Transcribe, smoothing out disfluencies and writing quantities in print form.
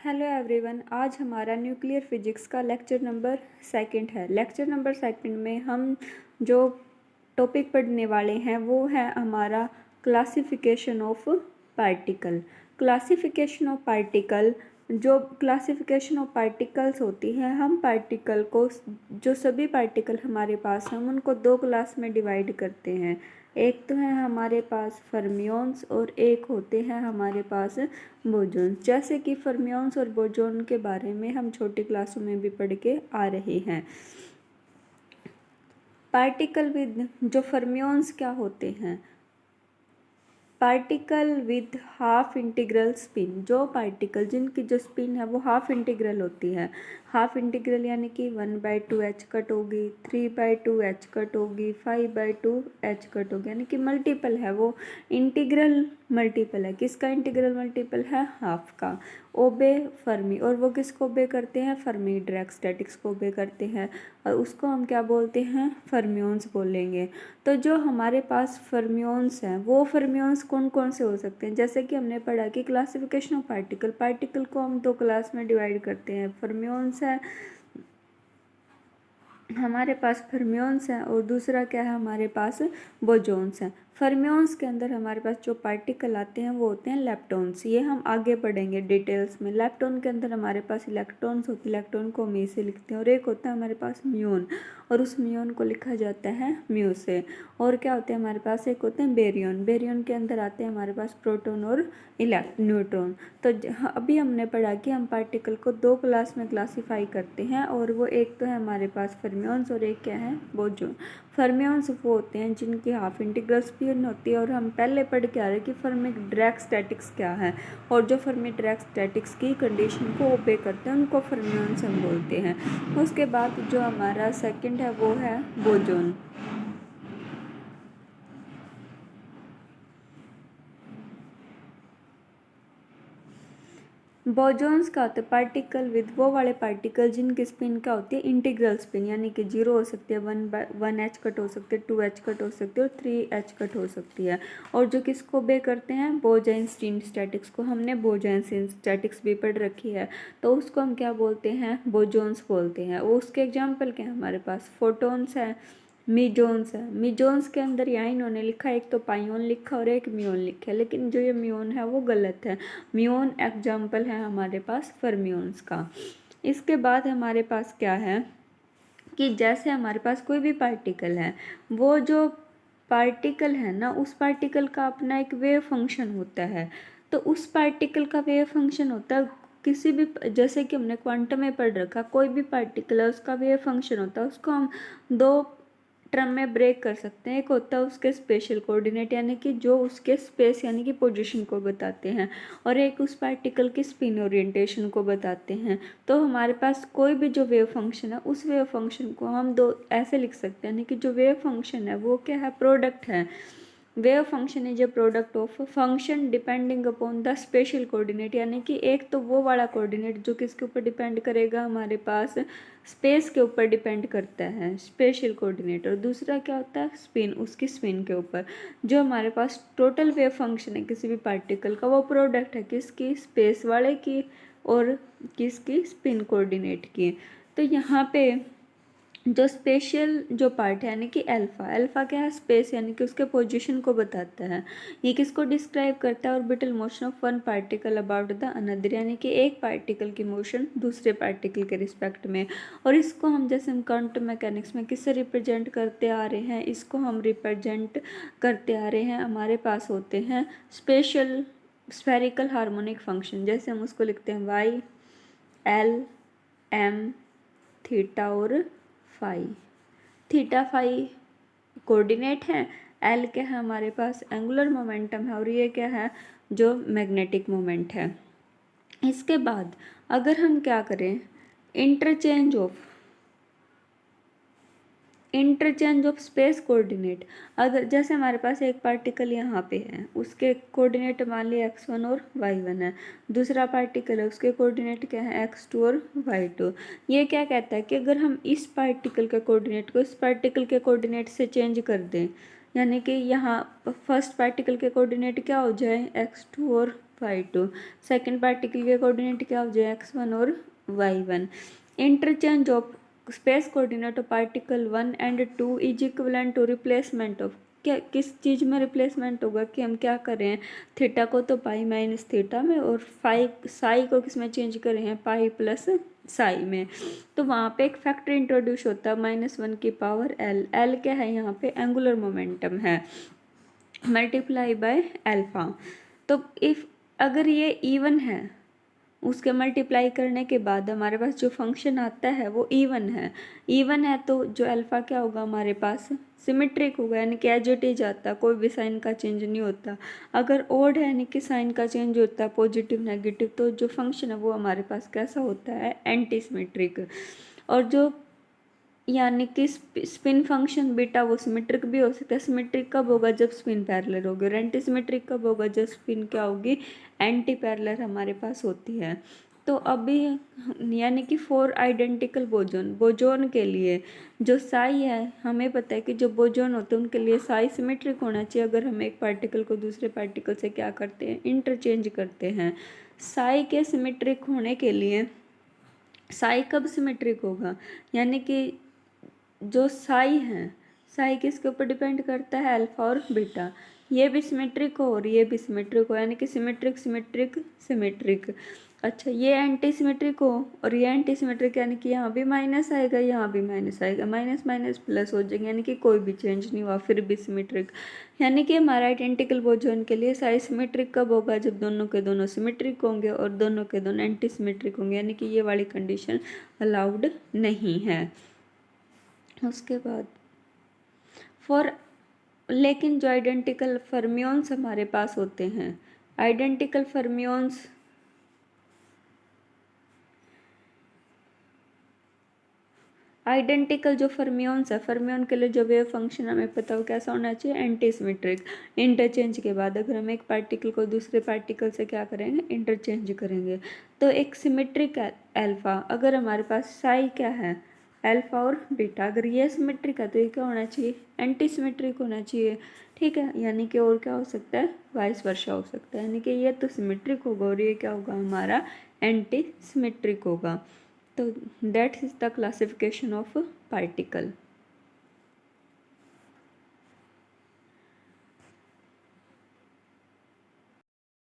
Hello everyone, आज हमारा nuclear physics का लेक्चर नंबर सेकंड है। लेक्चर नंबर सेकंड में हम जो टॉपिक पढ़ने वाले हैं वो है हमारा classification of particle. Classification of particle, जो क्लासिफिकेशन ऑफ पार्टिकल्स होती है, हम पार्टिकल को, जो सभी पार्टिकल हमारे पास हैं, हम उनको दो क्लास में डिवाइड करते हैं। एक तो है हमारे पास फर्मियंस और एक होते हैं हमारे पास बोजॉन्स। जैसे कि फर्मियंस और बोजॉन के बारे में हम छोटी क्लासों में भी पढ़ के आ रहे हैं। पार्टिकल विद, जो फर्मियंस क्या होते हैं, particle with half integral spin. जो पार्टिकल जिनकी जो स्पिन है वो हाफ इंटीग्रल होती है। हाफ इंटीग्रल यानी कि 1/2 h कट होगी, 3/2 h कट होगी, 5/2 h कट होगी, यानी कि मल्टीपल है, वो इंटीग्रल मल्टीपल है। किसका इंटीग्रल मल्टीपल है? हाफ का। ओबे फर्मी, और वो किसको ओबे करते हैं? फर्मी डायरेक्ट स्टैटिक्स को ओबे करते हैं, और उसको हम क्या बोलते हैं? फर्मियंस बोलेंगे। तो जो हमारे पास फर्मियंस हैं वो फर्मियंस कौन कौन से हो सकते हैं? जैसे कि हमने पढ़ा कि क्लासिफिकेशन ऑफ पार्टिकल, पार्टिकल को हम दो क्लास में डिवाइड करते हैं। फर्मियंस है हमारे पास, फर्मियंस है, और दूसरा क्या है हमारे पास? बोजॉन्स है। फर्मियंस के अंदर हमारे पास जो पार्टिकल आते हैं वो होते हैं लेप्टॉन्स। ये हम आगे पढ़ेंगे डिटेल्स में। लेप्टॉन के अंदर हमारे पास इलेक्ट्रॉन्स होते हैं, इलेक्ट्रॉन को मी से लिखते हैं, और एक होता है हमारे पास म्यून, और उस म्यून को लिखा जाता है म्यू से। और क्या होते हैं हमारे पास? एक होते हैं बेरियन। बेरियन के अंदर आते हैं हमारे पास प्रोटॉन और न्यूट्रॉन। तो अभी हमने पढ़ा कि हम पार्टिकल को दो क्लास में क्लासीफाई करते हैं, और वो एक तो है हमारे पास फर्मियंस और एक क्या है? बोजॉन। फर्मियंस वो होते हैं जिनकी हाफ इंटीग्रल स्पिन होती है, और हम पहले पढ़ के आ रहे हैं कि फर्मी डायरेक्ट स्टैटिक्स क्या है, और जो फर्मी डायरेक्ट स्टैटिक्स की कंडीशन को ओबे करते हैं उनको फर्मियंस हम बोलते हैं। उसके बाद जो हमारा सेकंड है वो है बोजॉन। बोजॉन्स का होता है पार्टिकल विद, वो वाले पार्टिकल जिनकी स्पिन क्या होती है? इंटीग्रल स्पिन, यानी कि 0 हो सकती है, 1 h कट हो सकती है, 2 h कट हो सकती है, और 3 h कट हो सकती है। और जो किसको बे करते हैं? बोजाइंस्टीन स्टैटिक्स को। हमने बोजाइंस्टीन स्टैटिक्स भी पढ़ रखी है, तो उसको हम क्या बोलते हैं? बोजॉन्स बोलते हैं। उसके एग्जाम्पल क्या है हमारे पास? फोटॉन्स है, मीजॉन्स है। मीजॉन्स के अंदर यहाँ इन्होंने लिखा, एक तो पाइयोन लिखा और एक म्यून लिखा है, लेकिन जो ये म्यून है वो गलत है। म्यून एग्जाम्पल है हमारे पास फर्मियंस का। इसके बाद हमारे पास क्या है कि जैसे हमारे पास कोई भी पार्टिकल है, वो जो पार्टिकल है ना, उस पार्टिकल का अपना एक वेव फंक्शन होता है। तो उस पार्टिकल का वेव फंक्शन होता है किसी भी, जैसे कि हमने क्वांटम में पढ़ रखा, कोई भी पार्टिकल है उसका वेव फंक्शन होता है, उसको हम दो टर्म में ब्रेक कर सकते हैं। एक होता है उसके स्पेशल कोऑर्डिनेट, यानी कि जो उसके स्पेस यानी कि पोजीशन को बताते हैं, और एक उस पार्टिकल की स्पिन ओरिएंटेशन को बताते हैं। तो हमारे पास कोई भी जो वेव फंक्शन है, उस वेव फंक्शन को हम दो ऐसे लिख सकते हैं, यानी कि जो वेव फंक्शन है वो क्या है? प्रोडक्ट है। Wave function is a product of function depending upon the special coordinate, यानी कि एक तो वो वाला कोऑर्डिनेट जो किसके ऊपर डिपेंड करेगा? हमारे पास स्पेस के ऊपर डिपेंड करता है, स्पेशल कोऑर्डिनेट। और दूसरा क्या होता है? स्पिन, उसकी स्पिन के ऊपर। जो हमारे पास टोटल वेव फंक्शन है किसी भी पार्टिकल का, वो प्रोडक्ट है किसकी? स्पेस वाले की और किसकी? स्पिन कोऑर्डिनेट की। तो यहाँ पे जो स्पेशल जो पार्ट है, यानी कि अल्फा, अल्फा क्या है? स्पेस, यानी कि उसके पोजीशन को बताता है। ये किसको डिस्क्राइब करता है? Orbital motion of one particle about the another, यानी कि एक पार्टिकल की मोशन दूसरे पार्टिकल के रिस्पेक्ट में। और इसको हम, जैसे हम क्वांटम मैकेनिक्स में किससे रिप्रेजेंट करते आ रहे हैं? इसको हम रिप्रेजेंट करते आ रहे हैं, हमारे पास होते हैं स्पेशल स्फेरिकल हार्मोनिक फंक्शन। जैसे हम उसको लिखते हैं वाई, एल, एम, थीटा और फाई। थीटा फाई कोऑर्डिनेट है, एल क्या है हमारे पास? एंगुलर मोमेंटम है, और ये क्या है? जो मैग्नेटिक मोमेंट है। इसके बाद अगर हम क्या करें? Interchange of space coordinate. अगर जैसे हमारे पास एक पार्टिकल यहाँ पे है, उसके कोऑर्डिनेट मान लिया x1 और y1 है। दूसरा पार्टिकल है, उसके कोऑर्डिनेट क्या है? x2 और y2। ये क्या कहता है कि अगर हम इस पार्टिकल के कोऑर्डिनेट को इस पार्टिकल के कोऑर्डिनेट से चेंज कर दें, यानी कि यहाँ फर्स्ट पार्टिकल के कोऑर्डिनेट क्या हो जाए? x2 और y2। सेकेंड पार्टिकल के कोऑर्डिनेट क्या हो जाए x1 और y1। Interchange of space coordinate of particle 1 and 2 is equivalent to replacement of, क्या किस चीज़ में रिप्लेसमेंट होगा कि हम क्या करें, थीटा को तो पाई माइनस थीटा में और साई को किस में चेंज करें हैं, पाई प्लस साई में। तो वहाँ पे एक फैक्टर इंट्रोड्यूस होता है -1 की पावर एल। एल क्या है यहाँ पे, एंगुलर मोमेंटम है, मल्टीप्लाई बाय अल्फा। तो इफ अगर ये इवन है, उसके मल्टीप्लाई करने के बाद हमारे पास जो फंक्शन आता है वो इवन है। इवन है तो जो अल्फ़ा क्या होगा हमारे पास, सिमेट्रिक होगा, यानी कि एज इट इज आता, कोई भी साइन का चेंज नहीं होता। अगर ओड है यानी कि साइन का चेंज होता है, पॉजिटिव नेगेटिव, तो जो फंक्शन है वो हमारे पास कैसा होता है, एंटी सिमेट्रिक। और जो यानी कि स्पिन फंक्शन बीटा वो सिमेट्रिक भी हो सकता है। सिमेट्रिक कब होगा, जब स्पिन पैरेलल होगी, और एंटी सिमेट्रिक कब होगा, जब स्पिन क्या होगी, एंटी पैरेलल हमारे पास होती है। तो अभी यानी कि 4 आइडेंटिकल बोजोन के लिए जो साई है, हमें पता है कि जो बोजोन होते हैं उनके लिए साई सिमेट्रिक होना चाहिए। अगर हम एक पार्टिकल को दूसरे पार्टिकल से क्या करते हैं, इंटरचेंज करते हैं। साई के सिमेट्रिक होने के लिए साई कब सिमेट्रिक होगा, यानी कि जो साई है, साई किसके ऊपर डिपेंड करता है, अल्फा और बीटा। ये भी सिमेट्रिक हो और ये भी सिमेट्रिक हो, यानी कि सिमेट्रिक सिमेट्रिक सिमेट्रिक। अच्छा, ये एंटी सिमेट्रिक हो और ये एंटी सिमेट्रिक, यानी कि यहाँ भी माइनस आएगा, यहाँ भी माइनस आएगा, माइनस माइनस प्लस हो जाएंगे, यानी कि कोई भी चेंज नहीं हुआ, फिर भी सिमेट्रिक। यानी कि हमारा आइडेंटिकल बोजोन के लिए साई सिमेट्रिक कब होगा, जब दोनों के दोनों सिमेट्रिक होंगे और दोनों के दोनों एंटी सिमेट्रिक होंगे, यानी कि ये वाली कंडीशन अलाउड नहीं है। उसके बाद लेकिन जो आइडेंटिकल फर्मियोन्स हमारे पास होते हैं, आइडेंटिकल फर्मियोन्स जो फर्मियोन्स है, फर्मियोन के लिए जो वेव फंक्शन हमें पता हो कैसा होना चाहिए, एंटी सिमेट्रिक। इंटरचेंज के बाद अगर हम एक पार्टिकल को दूसरे पार्टिकल से क्या करेंगे, इंटरचेंज करेंगे, तो एक सिमेट्रिक अल्फा, अगर हमारे पास साई क्या है, अल्फा और बीटा, अगर ये सिमेट्रिक है तो ये क्या होना चाहिए, एंटी सिमेट्रिक होना चाहिए। ठीक है, यानी कि और क्या हो सकता है, वाइस वर्षा हो सकता है, यानी कि ये तो सिमेट्रिक होगा और ये क्या होगा हमारा, एंटी सिमेट्रिक होगा। तो that is the classification of particle.